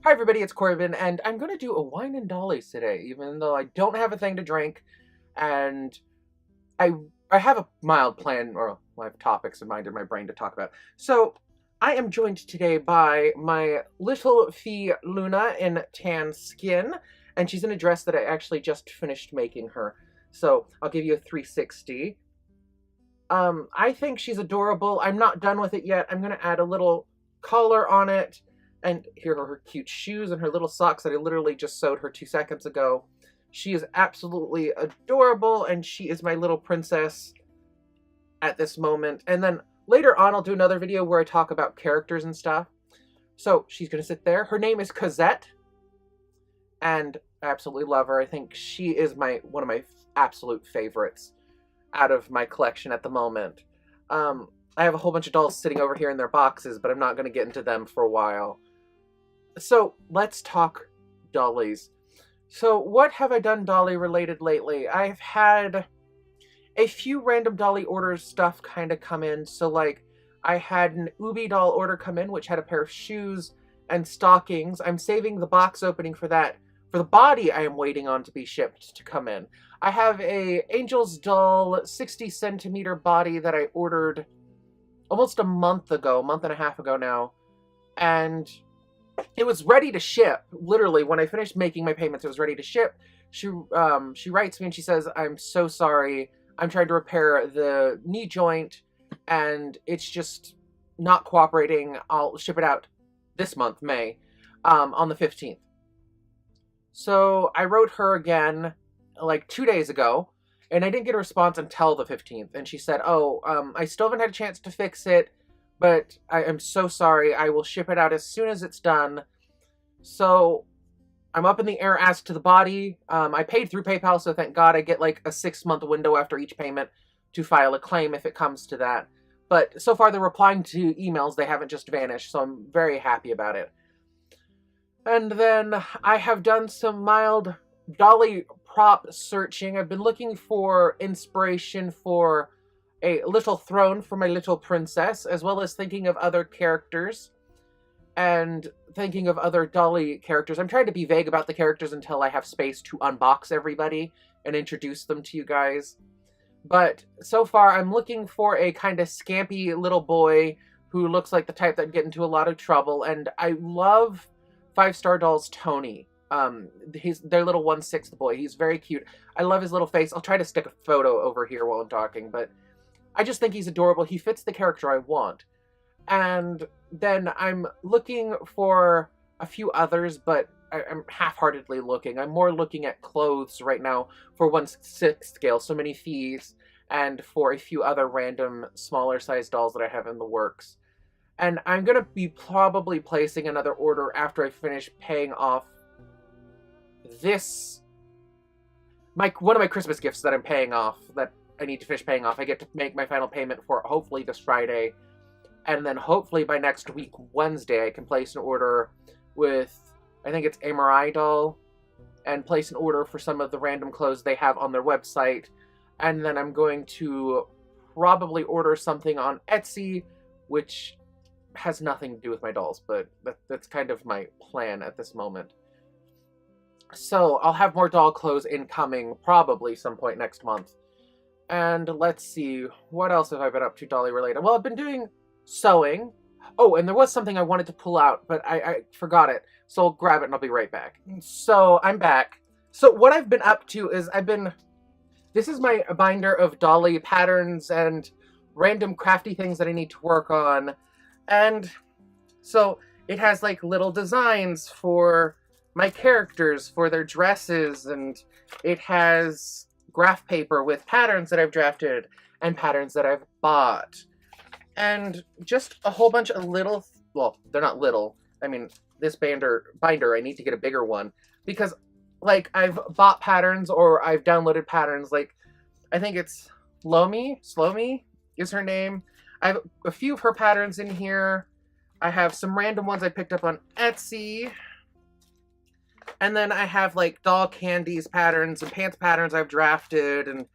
Hi everybody, it's Corbin, and I'm going to do a wine and dollies today, even though I don't have a thing to drink, and I I have a mild plan, or I have topics in mind in my brain to talk about. So, I am joined today by my little fee Luna in tan skin, and she's in a dress that I actually just finished making her. So, I'll give you a 360. I think she's adorable. I'm not done with it yet. I'm going to add a little collar on it. And here are her cute shoes and her little socks that I literally just sewed her 2 seconds ago. She is absolutely adorable, and she is my little princess at this moment. And then later on, I'll do another video where I talk about characters and stuff. So she's going to sit there. Her name is Cosette, and I absolutely love her. I think she is one of my absolute favorites out of my collection at the moment. I have a whole bunch of dolls sitting over here in their boxes, but I'm not going to get into them for a while. So let's talk dollies. So what have I done dolly related lately? I've had a few random dolly orders stuff kind of come in. So like I had an Ubi doll order come in, which had a pair of shoes and stockings. I'm saving the box opening for that. For the body, I am waiting on to be shipped to come in. I have a Angel's Doll 60 centimeter body that I ordered almost a month and a half ago now. And it was ready to ship. Literally, when I finished making my payments, it was ready to ship. She writes me and she says, "I'm so sorry. I'm trying to repair the knee joint and it's just not cooperating. I'll ship it out this month, May, on the 15th. So I wrote her again like 2 days ago, and I didn't get a response until the 15th. And she said, "Oh, I still haven't had a chance to fix it, but I am so sorry. I will ship it out as soon as it's done." So I'm up in the air as to the body. I paid through PayPal, so thank God I get like a 6-month window after each payment to file a claim if it comes to that. But so far they're replying to emails. They haven't just vanished, so I'm very happy about it. And then I have done some mild dolly prop searching. I've been looking for inspiration for a little throne for my little princess, as well as thinking of other characters and thinking of other dolly characters. I'm trying to be vague about the characters until I have space to unbox everybody and introduce them to you guys. But so far, I'm looking for a kind of scampy little boy who looks like the type that'd get into a lot of trouble. And I love 5-Star Dolls Tony. He's their little 1/6 boy. He's very cute. I love his little face. I'll try to stick a photo over here while I'm talking, but I just think he's adorable. He fits the character I want. And then I'm looking for a few others, but I'm half-heartedly looking. I'm more looking at clothes right now for 1/6 scale, so many fees, and for a few other random smaller size dolls that I have in the works. And I'm going to be probably placing another order after I finish paying off this, one of my Christmas gifts that I'm paying off, that I need to finish paying off. I get to make my final payment for hopefully this Friday. And then hopefully by next week, Wednesday, I can place an order with, I think it's a Mirai doll, and place an order for some of the random clothes they have on their website. And then I'm going to probably order something on Etsy, which has nothing to do with my dolls, but that's kind of my plan at this moment. So I'll have more doll clothes incoming probably some point next month. And let's see, what else have I been up to dolly related? Well, I've been doing sewing. Oh, and there was something I wanted to pull out, but I forgot it. So I'll grab it and I'll be right back. So I'm back. So what I've been up to is this is my binder of dolly patterns and random crafty things that I need to work on. And so it has like little designs for my characters, for their dresses, and it has graph paper with patterns that I've drafted and patterns that I've bought. And just a whole bunch of little, well, they're not little. I mean, this binder, I need to get a bigger one. Because, like, I've bought patterns or I've downloaded patterns. Like, I think it's Slomi is her name. I have a few of her patterns in here. I have some random ones I picked up on Etsy. And then I have, like, doll candies patterns and pants patterns I've drafted, and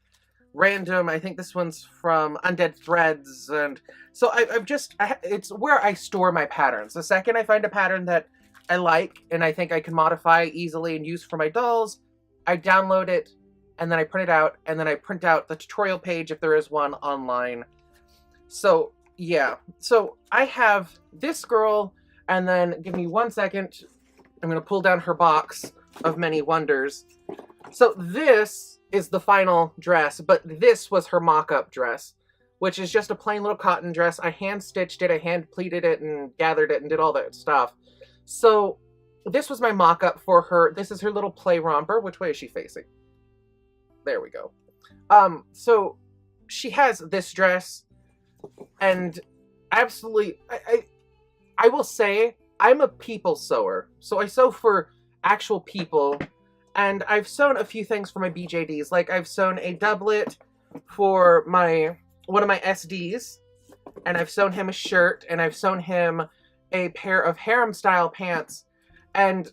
random, I think this one's from Undead Threads, and so it's where I store my patterns. The second I find a pattern that I like and I think I can modify easily and use for my dolls, I download it and then I print it out and then I print out the tutorial page if there is one online. So yeah, so I have this girl, and then give me 1 second. I'm going to pull down her box of many wonders. So this is the final dress, but this was her mock-up dress, which is just a plain little cotton dress. I hand-stitched it, I hand-pleated it, and gathered it, and did all that stuff. So this was my mock-up for her. This is her little play romper. Which way is she facing? There we go. So she has this dress, and absolutely, I will say, I'm a people sewer. So I sew for actual people, and I've sewn a few things for my BJDs. Like, I've sewn a doublet for one of my SDs, and I've sewn him a shirt, and I've sewn him a pair of harem-style pants, and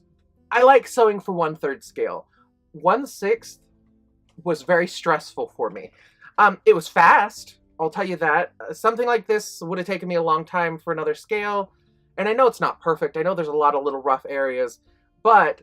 I like sewing for 1/3 scale. 1/6 was very stressful for me. It was fast, I'll tell you that. Something like this would have taken me a long time for another scale, and I know it's not perfect. I know there's a lot of little rough areas, but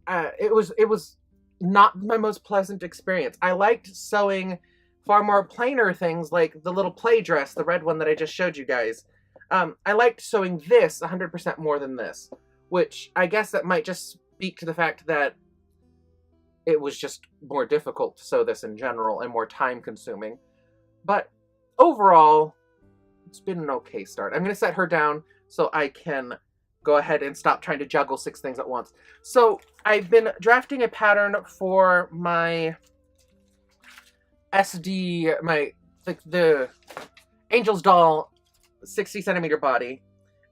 it was not my most pleasant experience. I liked sewing far more plainer things like the little play dress, the red one that I just showed you guys. I liked sewing this 100% more than this, which I guess that might just speak to the fact that it was just more difficult to sew this in general and more time consuming. But overall, it's been an okay start. I'm going to set her down so I can go ahead and stop trying to juggle 6 things at once. So I've been drafting a pattern for my SD, the Angel's Doll 60 centimeter body,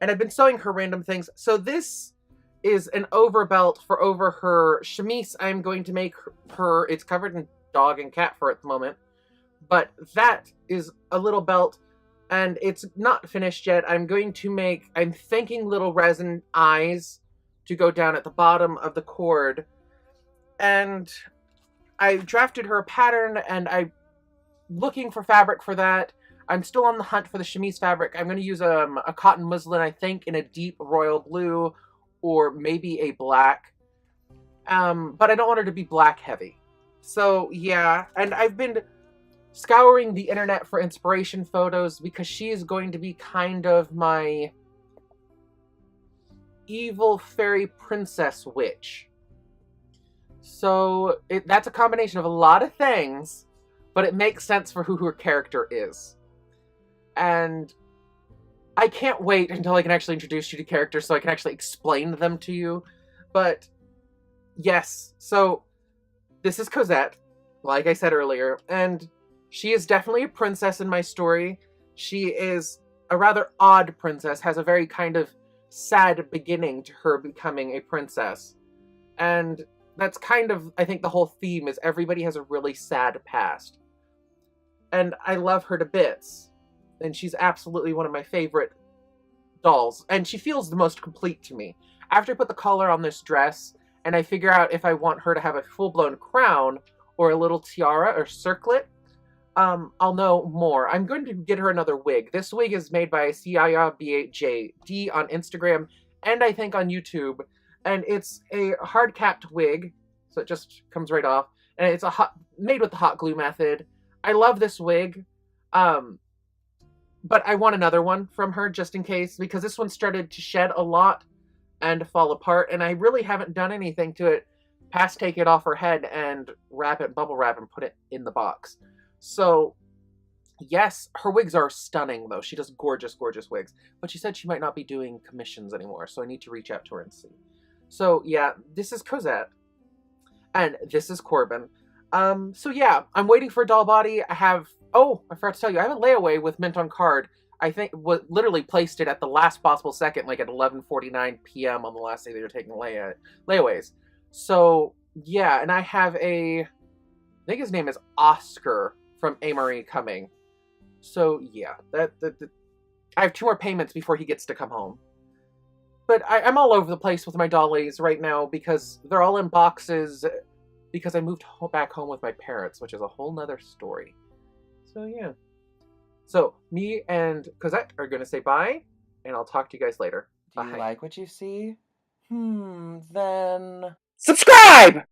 and I've been sewing her random things. So this is an overbelt for over her chemise. I'm going to make her, it's covered in dog and cat fur at the moment, but that is a little belt, and it's not finished yet. I'm thinking little resin eyes to go down at the bottom of the cord, and I drafted her a pattern, and I'm looking for fabric for that. I'm still on the hunt for the chemise fabric. I'm going to use a cotton muslin, I think, in a deep royal blue, or maybe a black. But I don't want her to be black heavy. So yeah, and I've been scouring the internet for inspiration photos because she is going to be kind of my evil fairy princess witch. So that's a combination of a lot of things, but it makes sense for who her character is. And I can't wait until I can actually introduce you to characters so I can actually explain them to you. But yes, so this is Cosette, like I said earlier, and she is definitely a princess in my story. She is a rather odd princess, has a very kind of sad beginning to her becoming a princess. And that's kind of, I think, the whole theme is everybody has a really sad past. And I love her to bits. And she's absolutely one of my favorite dolls. And she feels the most complete to me. After I put the collar on this dress, and I figure out if I want her to have a full-blown crown, or a little tiara or circlet, I'll know more. I'm going to get her another wig. This wig is made by CIABJD on Instagram, and I think on YouTube. And it's a hard-capped wig, so it just comes right off. And it's made with the hot glue method. I love this wig. But I want another one from her just in case, because this one started to shed a lot and fall apart, and I really haven't done anything to it past take it off her head and wrap it, bubble wrap, and put it in the box. So, yes, her wigs are stunning, though. She does gorgeous, gorgeous wigs. But she said she might not be doing commissions anymore, so I need to reach out to her and see. So, yeah, this is Cosette. And this is Corbin. So yeah, I'm waiting for a doll body. I forgot to tell you, I have a layaway with Mint on Card. I think literally placed it at the last possible second, like at 11:49 p.m. on the last day they were taking layaways. So yeah, and I have I think his name is Oscar from Amory coming. So yeah, I have 2 more payments before he gets to come home. But I'm all over the place with my dollies right now because they're all in boxes because I moved back home with my parents, which is a whole nother story. So yeah. So me and Cosette are going to say bye, and I'll talk to you guys later. Do you like what you see? Then subscribe!